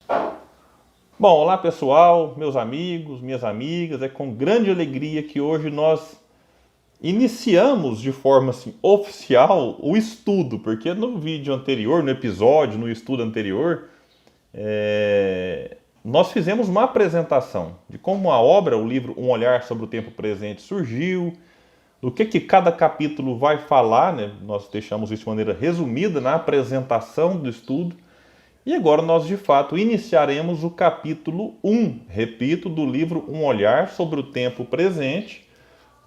Bom, olá pessoal, meus amigos, minhas amigas, é com grande alegria que hoje nós iniciamos de forma assim, oficial o estudo, porque no vídeo anterior, no episódio, no estudo anterior, nós fizemos uma apresentação de como a obra, o livro Um Olhar sobre o Tempo Presente surgiu, do que cada capítulo vai falar, né? Nós deixamos isso de maneira resumida na apresentação do estudo. E agora nós de fato iniciaremos o capítulo 1, repito, do livro Um Olhar sobre o Tempo Presente,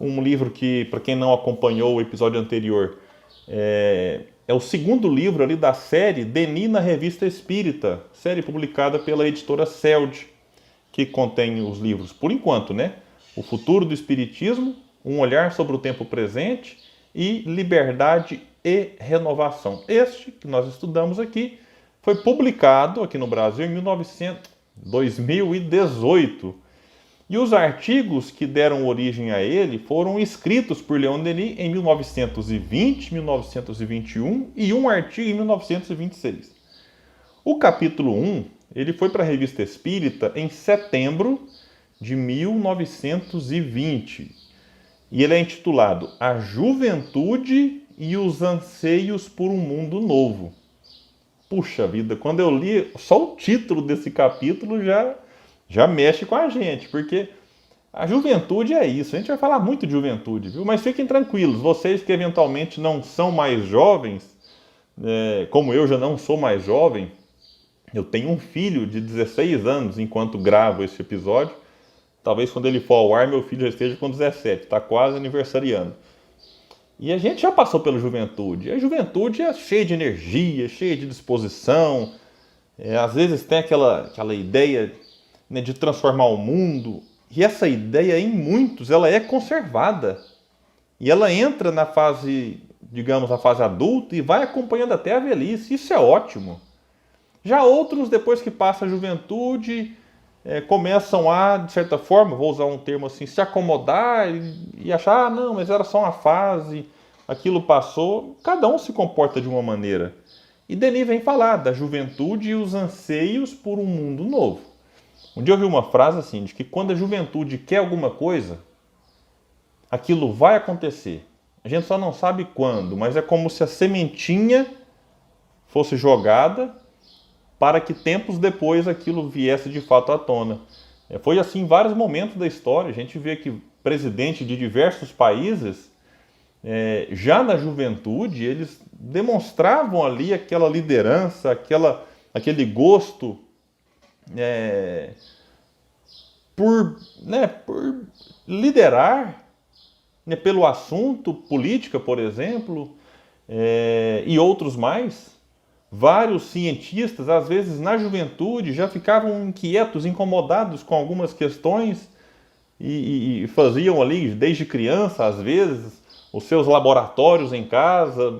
um livro que, para quem não acompanhou o episódio anterior, é o segundo livro ali da série Denis na Revista Espírita, série publicada pela editora Celd, que contém os livros, por enquanto, né? O Futuro do Espiritismo, Um Olhar sobre o Tempo Presente e Liberdade e Renovação. Este que nós estudamos aqui foi publicado aqui no Brasil em 2018. E os artigos que deram origem a ele foram escritos por Leon Denis em 1920, 1921 e um artigo em 1926. O capítulo 1, ele foi para a Revista Espírita em setembro de 1920. E ele é intitulado A Juventude e os Anseios por um Mundo Novo. Puxa vida, quando eu li só o título desse capítulo já mexe com a gente, porque a juventude é isso. A gente vai falar muito de juventude, viu? Mas fiquem tranquilos, vocês que eventualmente não são mais jovens, como eu já não sou mais jovem, eu tenho um filho de 16 anos enquanto gravo esse episódio. Talvez quando ele for ao ar, meu filho já esteja com 17, está quase aniversariando. E a gente já passou pela juventude. A juventude é cheia de energia, cheia de disposição. Às vezes tem aquela ideia, né, de transformar o mundo. E essa ideia, em muitos, ela é conservada. E ela entra na fase, digamos, na fase adulta e vai acompanhando até a velhice. Isso é ótimo. Já outros, depois que passa a juventude, começam a, de certa forma, vou usar um termo assim, se acomodar e achar, ah, não, mas era só uma fase, aquilo passou. Cada um se comporta de uma maneira. E Denis vem falar da juventude e os anseios por um mundo novo. Um dia eu ouvi uma frase assim, de que quando a juventude quer alguma coisa, aquilo vai acontecer. A gente só não sabe quando, mas é como se a sementinha fosse jogada para que tempos depois aquilo viesse de fato à tona. Foi assim em vários momentos da história. A gente vê que presidentes de diversos países, já na juventude, eles demonstravam ali aquela liderança, aquele gosto por liderar, né, pelo assunto, política, por exemplo, e outros mais. Vários cientistas, às vezes na juventude, já ficavam inquietos, incomodados com algumas questões e faziam ali, desde criança, às vezes, os seus laboratórios em casa,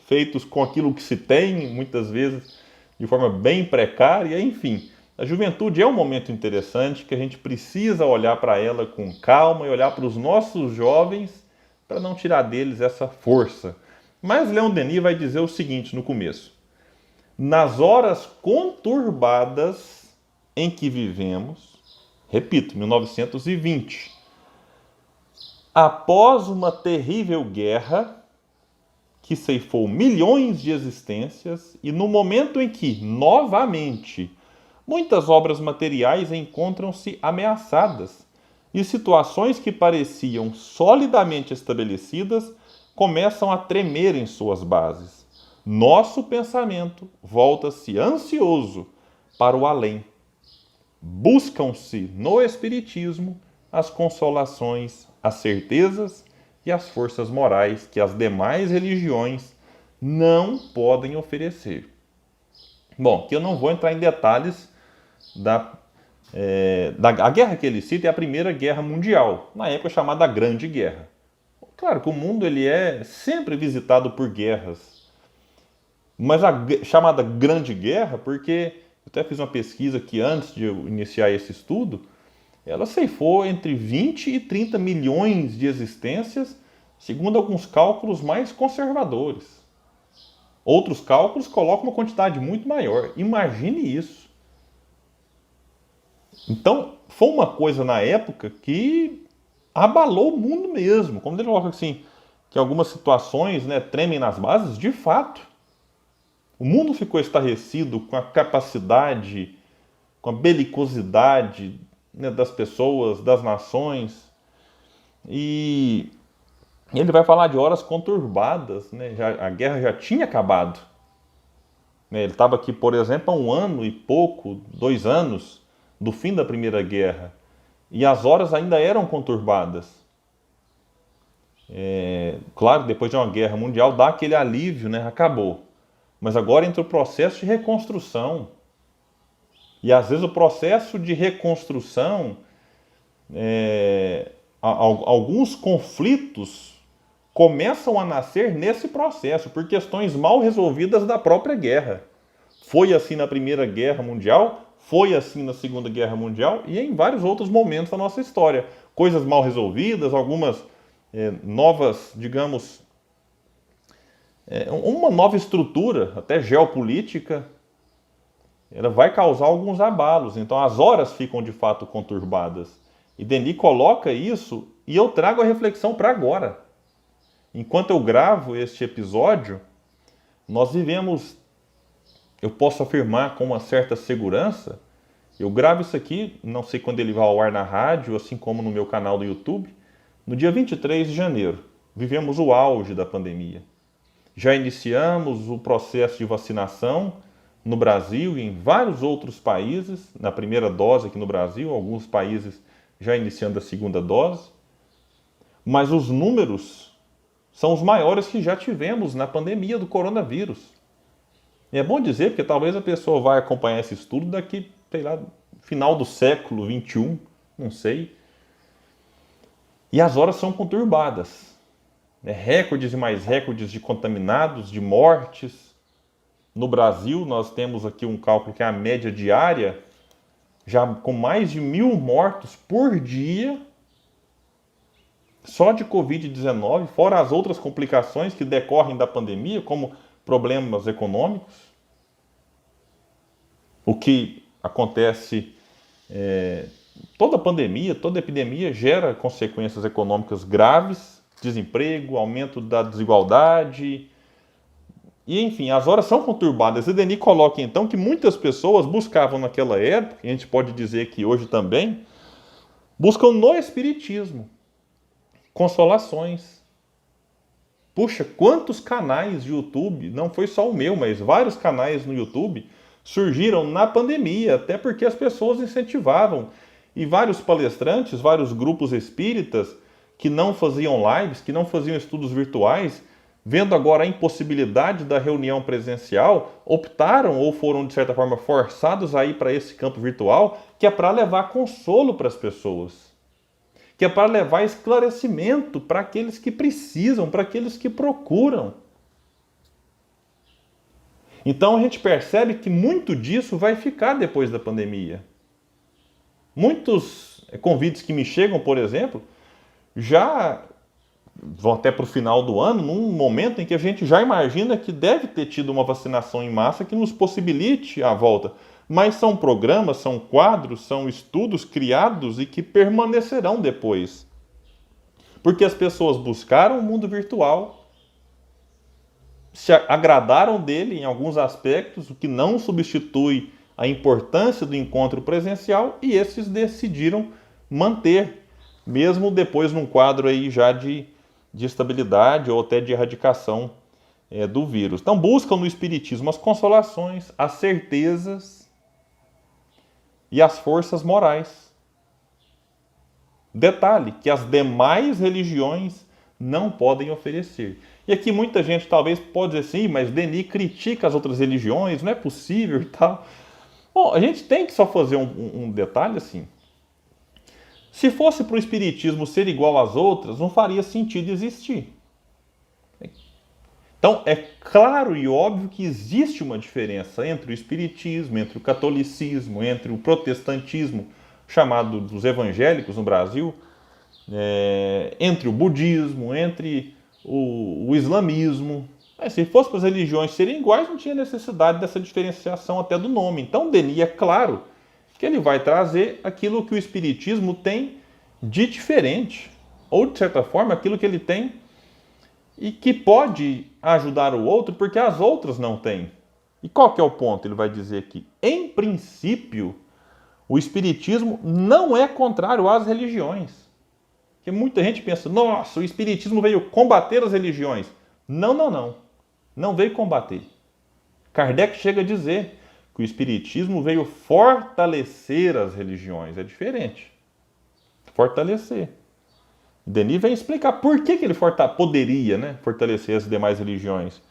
feitos com aquilo que se tem, muitas vezes de forma bem precária, enfim. A juventude é um momento interessante que a gente precisa olhar para ela com calma e olhar para os nossos jovens para não tirar deles essa força. Mas Leon Denis vai dizer o seguinte no começo: nas horas conturbadas em que vivemos, repito, 1920, após uma terrível guerra que ceifou milhões de existências e no momento em que, novamente, muitas obras materiais encontram-se ameaçadas e situações que pareciam solidamente estabelecidas começam a tremer em suas bases. Nosso pensamento volta-se ansioso para o além. Buscam-se no Espiritismo as consolações, as certezas e as forças morais que as demais religiões não podem oferecer. Bom, que eu não vou entrar em detalhes a guerra que ele cita é a Primeira Guerra Mundial, na época chamada Grande Guerra. Claro que o mundo ele é sempre visitado por guerras, mas chamada Grande Guerra, porque eu até fiz uma pesquisa que antes de eu iniciar esse estudo, ela ceifou entre 20 e 30 milhões de existências, segundo alguns cálculos mais conservadores. Outros cálculos colocam uma quantidade muito maior. Imagine isso. Então, foi uma coisa na época que abalou o mundo mesmo. Como ele coloca assim, que algumas situações, né, tremem nas bases, de fato. O mundo ficou estarrecido com a capacidade, com a belicosidade, né, das pessoas, das nações. E ele vai falar de horas conturbadas, né? A guerra já tinha acabado. Né? Ele estava aqui, por exemplo, há 1 ano e pouco, 2 anos do fim da Primeira Guerra. E as horas ainda eram conturbadas. Claro, depois de uma guerra mundial, dá aquele alívio, né? Acabou. Mas agora entra o processo de reconstrução. E às vezes o processo de reconstrução, alguns conflitos começam a nascer nesse processo, por questões mal resolvidas da própria guerra. Foi assim na Primeira Guerra Mundial, foi assim na Segunda Guerra Mundial e em vários outros momentos da nossa história. Coisas mal resolvidas, algumas novas, digamos, uma nova estrutura, até geopolítica, ela vai causar alguns abalos. Então as horas ficam de fato conturbadas. E Denis coloca isso e eu trago a reflexão para agora. Enquanto eu gravo este episódio, nós vivemos, eu posso afirmar com uma certa segurança, eu gravo isso aqui, não sei quando ele vai ao ar na rádio, assim como no meu canal do YouTube, no dia 23 de janeiro. Vivemos o auge da pandemia. Já iniciamos o processo de vacinação no Brasil e em vários outros países, na primeira dose aqui no Brasil, alguns países já iniciando a segunda dose. Mas os números são os maiores que já tivemos na pandemia do coronavírus. E é bom dizer, porque talvez a pessoa vai acompanhar esse estudo daqui, sei lá, final do século XXI, não sei. E as horas são conturbadas. Recordes e mais recordes de contaminados, de mortes. No Brasil, nós temos aqui um cálculo que é a média diária, já com mais de 1.000 mortos por dia, só de Covid-19, fora as outras complicações que decorrem da pandemia, como problemas econômicos. O que acontece, toda pandemia, toda epidemia gera consequências econômicas graves, desemprego, aumento da desigualdade. E, enfim, as horas são conturbadas. E Denis coloca, então, que muitas pessoas buscavam naquela época, e a gente pode dizer que hoje também, buscam no Espiritismo consolações. Puxa, quantos canais de YouTube, não foi só o meu, mas vários canais no YouTube, surgiram na pandemia, até porque as pessoas incentivavam. E vários palestrantes, vários grupos espíritas que não faziam lives, que não faziam estudos virtuais, vendo agora a impossibilidade da reunião presencial, optaram ou foram, de certa forma, forçados a ir para esse campo virtual, que é para levar consolo para as pessoas, que é para levar esclarecimento para aqueles que precisam, para aqueles que procuram. Então a gente percebe que muito disso vai ficar depois da pandemia. Muitos convites que me chegam, por exemplo, já vão até para o final do ano, num momento em que a gente já imagina que deve ter tido uma vacinação em massa que nos possibilite a volta. Mas são programas, são quadros, são estudos criados e que permanecerão depois. Porque as pessoas buscaram o mundo virtual, se agradaram dele em alguns aspectos, o que não substitui a importância do encontro presencial, e esses decidiram manter, mesmo depois num quadro aí já de estabilidade ou até de erradicação do vírus. Então buscam no Espiritismo as consolações, as certezas e as forças morais. Detalhe, que as demais religiões não podem oferecer. E aqui muita gente talvez pode dizer assim, mas Denis critica as outras religiões, não é possível e tal. Bom, a gente tem que só fazer um detalhe assim. Se fosse para o Espiritismo ser igual às outras, não faria sentido existir. Então, é claro e óbvio que existe uma diferença entre o Espiritismo, entre o catolicismo, entre o protestantismo, chamado dos evangélicos no Brasil, entre o budismo, entre o islamismo. Mas se fosse para as religiões serem iguais, não tinha necessidade dessa diferenciação até do nome. Então, Denis é claro que ele vai trazer aquilo que o Espiritismo tem de diferente, ou de certa forma, aquilo que ele tem e que pode ajudar o outro, porque as outras não têm. E qual que é o ponto? Ele vai dizer que, em princípio, o Espiritismo não é contrário às religiões. Porque muita gente pensa, nossa, o Espiritismo veio combater as religiões. Não, não, não. Não veio combater. Kardec chega a dizer que o Espiritismo veio fortalecer as religiões. É diferente. Fortalecer. Denis vem explicar por que ele poderia, né, fortalecer as demais religiões.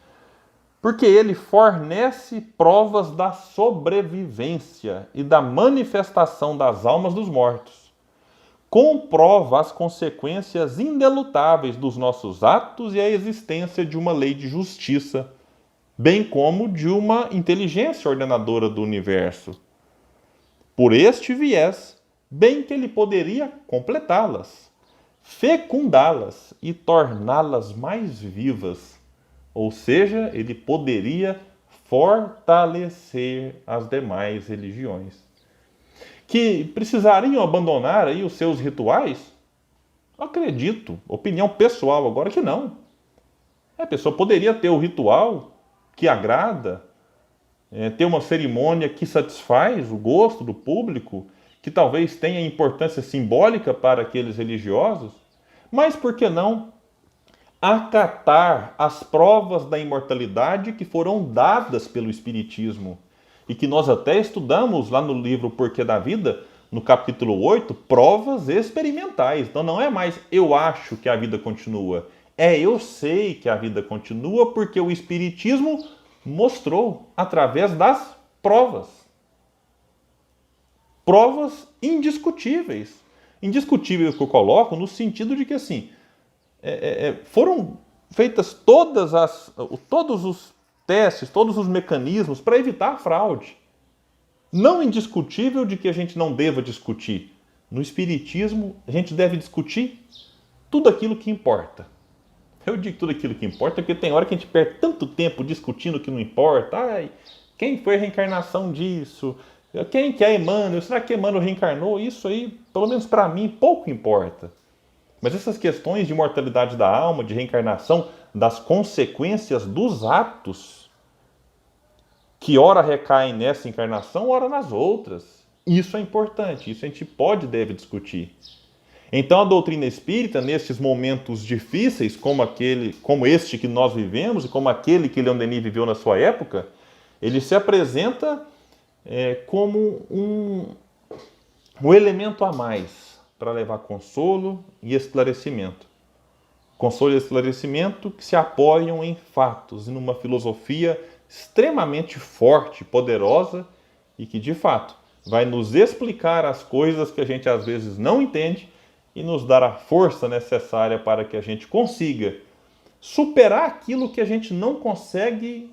Porque ele fornece provas da sobrevivência e da manifestação das almas dos mortos. Comprova as consequências indelutáveis dos nossos atos e a existência de uma lei de justiça, bem como de uma inteligência ordenadora do universo. Por este viés, bem que ele poderia completá-las, fecundá-las e torná-las mais vivas. Ou seja, ele poderia fortalecer as demais religiões. Que precisariam abandonar aí os seus rituais? Acredito, opinião pessoal agora, que não. A pessoa poderia ter o ritual que agrada, ter uma cerimônia que satisfaz o gosto do público, que talvez tenha importância simbólica para aqueles religiosos, mas por que não acatar as provas da imortalidade que foram dadas pelo Espiritismo e que nós até estudamos lá no livro Porquê da Vida, no capítulo 8, provas experimentais. Então não é mais eu acho que a vida continua, é eu sei que a vida continua porque o Espiritismo mostrou através das provas. Provas indiscutíveis. Indiscutíveis que eu coloco no sentido de que assim, foram feitas todos os testes, todos os mecanismos para evitar a fraude. Não indiscutível de que a gente não deva discutir. No Espiritismo, a gente deve discutir tudo aquilo que importa. Eu digo tudo aquilo que importa porque tem hora que a gente perde tanto tempo discutindo o que não importa. Ai, quem foi a reencarnação disso? Quem que é Emmanuel? Será que Emmanuel reencarnou? Isso aí, pelo menos para mim, pouco importa. Mas essas questões de mortalidade da alma, de reencarnação, das consequências dos atos, que ora recaem nessa encarnação, ora nas outras. Isso é importante, isso a gente pode e deve discutir. Então a doutrina espírita, nesses momentos difíceis, como este que nós vivemos, e como aquele que Leon Denis viveu na sua época, ele se apresenta como um elemento a mais para levar consolo e esclarecimento. Consolo e esclarecimento que se apoiam em fatos e numa filosofia extremamente forte, poderosa e que, de fato, vai nos explicar as coisas que a gente às vezes não entende e nos dar a força necessária para que a gente consiga superar aquilo que a gente não consegue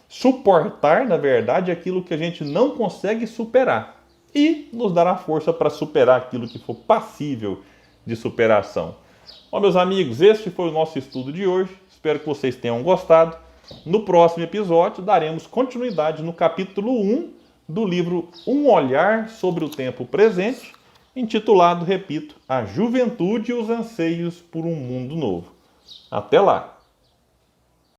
suportar, na verdade, aquilo que a gente não consegue superar. E nos dar a força para superar aquilo que for passível de superação. Bom, meus amigos, este foi o nosso estudo de hoje. Espero que vocês tenham gostado. No próximo episódio, daremos continuidade no capítulo 1 do livro Um Olhar sobre o Tempo Presente, intitulado, repito, A Juventude e os Anseios por um Mundo Novo. Até lá!